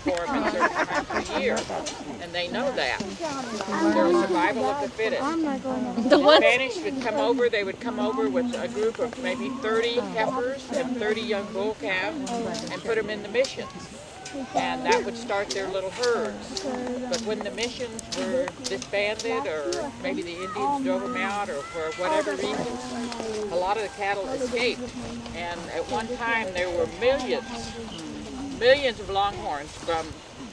for them at certain times of the year, and they know that. They're survival of the fittest. The Spanish would come over, they would come over with a group of maybe 30 heifers and 30 young bull calves and put them in the missions. And that would start their little herds. But when the missions were disbanded, or maybe the Indians drove them out, or for whatever reason, a lot of the cattle escaped. And at one time there were millions of Longhorns from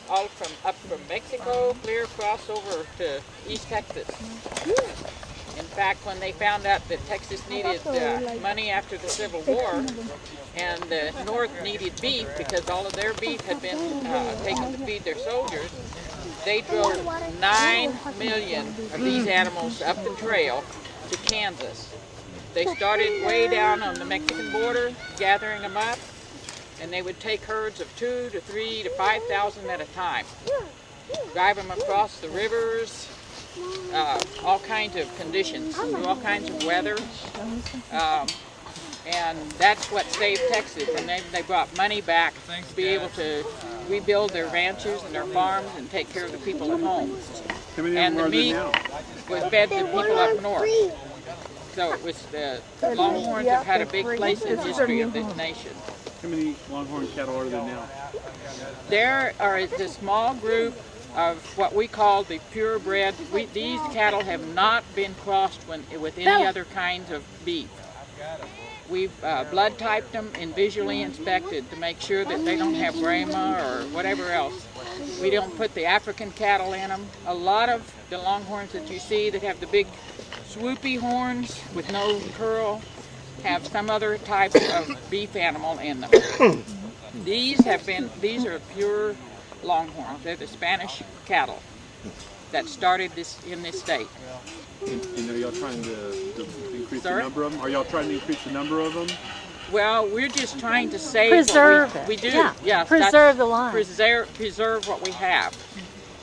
up from Mexico, clear across over to East Texas. In fact, when they found out that Texas needed money after the Civil War, and the North needed beef because all of their beef had been taken to feed their soldiers, they drove 9 million of these animals up the trail to Kansas. They started way down on the Mexican border, gathering them up, and they would take herds of 2 to 3 to 5,000 at a time, drive them across the rivers, all kinds of conditions, all kinds of weather, and that's what saved Texas. And they brought money back to be able to rebuild their ranches and their farms and take care of the people at home. And the meat was fed to people up north. So it was the Longhorns have had a big place in the history of this nation. How many Longhorn cattle are there now? There are a small group of what we call the pure-bred. These cattle have not been crossed with any other kinds of beef. We've blood typed them and visually inspected to make sure that they don't have Brahma or whatever else. We don't put the African cattle in them. A lot of the Longhorns that you see that have the big swoopy horns with no curl have some other type of beef animal in them. These are pure Longhorns. They're the Spanish cattle that started in this state. And are y'all trying to increase the number of them? Are y'all trying to increase the number of them? Well, we're just trying to save preserve what we do. Yeah. Yes, preserve the line. Preserve what we have,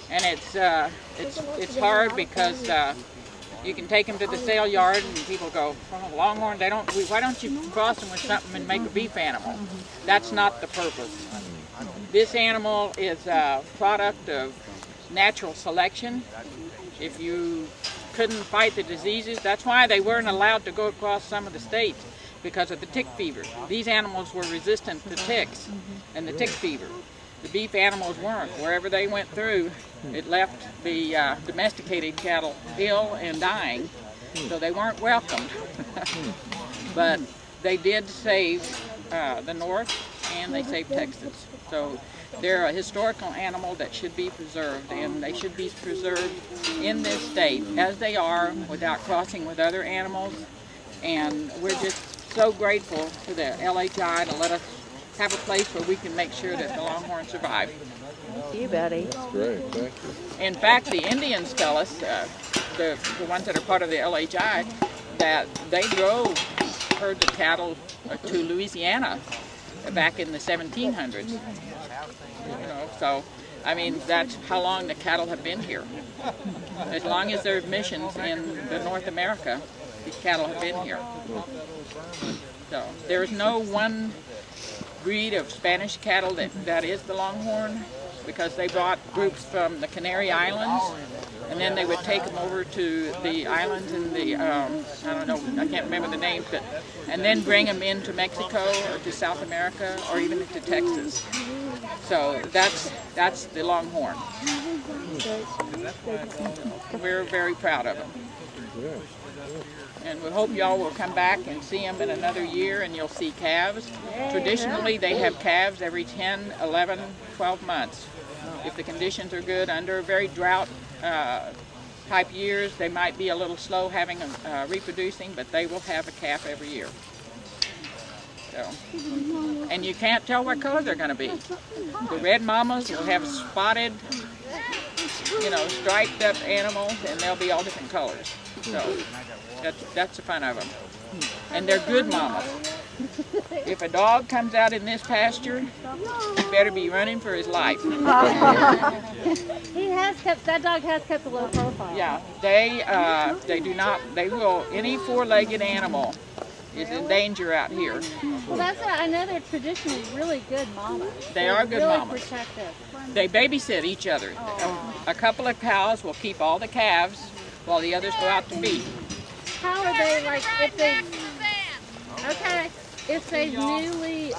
and it's hard because you can take them to the sale yard and people go, oh, Longhorn, why don't you cross them with something and make a beef animal? That's not the purpose. This animal is a product of natural selection. If you couldn't fight the diseases, that's why they weren't allowed to go across some of the states, because of the tick fever. These animals were resistant to ticks and the tick fever. The beef animals weren't. Wherever they went through, it left the domesticated cattle ill and dying, so they weren't welcomed. But they did save the North, and they saved Texas. So they're a historical animal that should be preserved, and they should be preserved in this state as they are, without crossing with other animals. And we're just so grateful to the LHI to let us have a place where we can make sure that the Longhorns survive. Thank you, Betty. That's great, thank you. In fact, the Indians tell us, the ones that are part of the LHI, that they drove herds of cattle to Louisiana back in the 1700s. You know, so I mean, that's how long the cattle have been here. As long as there are missions in the North America, these cattle have been here. So there's no one breed of Spanish cattle that is the Longhorn, because they brought groups from the Canary Islands, and then they would take them over to the islands in the, I don't know, I can't remember the names, but, and then bring them into Mexico or to South America or even to Texas. So that's the Longhorn. We're very proud of them. And we hope y'all will come back and see them in another year, and you'll see calves. Traditionally, they have calves every 10, 11, 12 months. If the conditions are good, under very drought type years, they might be a little slow having reproducing, but they will have a calf every year. So, and you can't tell what color they're going to be. The red mamas will have spotted, you know, striped up animals, and they'll be all different colors. So that's the fun of them. And they're good mamas. If a dog comes out in this pasture, he better be running for his life. He has kept, that dog has kept a low profile. Yeah, they do not, they will, any four-legged animal is in danger out here. Well, that's I know they're traditionally really good mamas. They are good really mamas. Protective. They babysit each other. A couple of cows will keep all the calves while the others go out to feed. How are they like if they? Okay, if they newly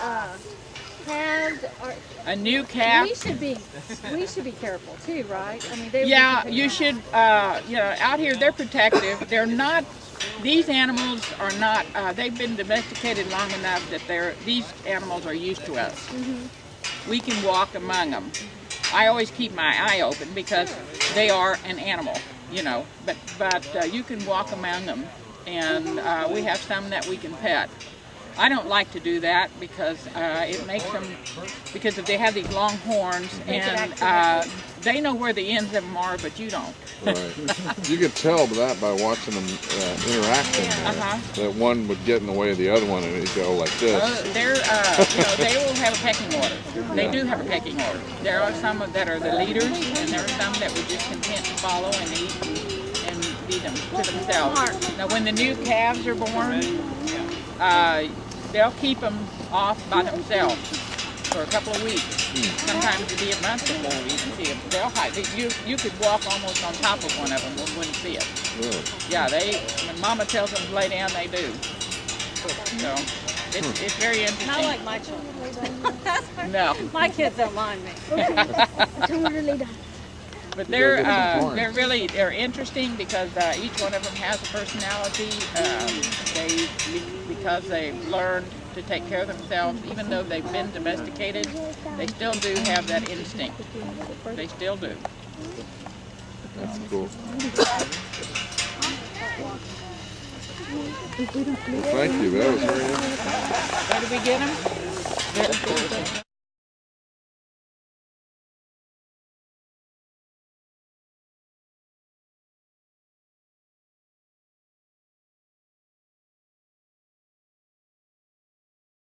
calved or A new calf. we should be careful too, right? I mean, they Yeah, you should. You know, out here they're protective. They're not. These animals are not. They've been domesticated long enough that these animals are used to us. We can walk among them. I always keep my eye open because they are an animal, you know. But you can walk among them, and we have some that we can pet. I don't like to do that because it makes them, because if they have these long horns and they know where the ends of them are, but you don't. Right. You could tell that by watching them interacting there, that one would get in the way of the other one and it'd go like this. They're, you know, they will have a pecking order. They do have a pecking order. There are some that are the leaders, and there are some that would just content to follow and eat and feed them to themselves. Now, when the new calves are born, they'll keep them off by themselves for a couple of weeks. Sometimes it'll be a month before we even see them. They'll hide. You could walk almost on top of one of them and wouldn't see it. Really? Yeah, when Mama tells them to lay down, they do. So it's very interesting. Not like my children. No. My kids don't mind me. But they're interesting because each one of them has a personality. Because they've learned to take care of themselves, even though they've been domesticated, they still do have that instinct. They still do. That's cool. Well, thank you. That was very interesting. Where did we get them?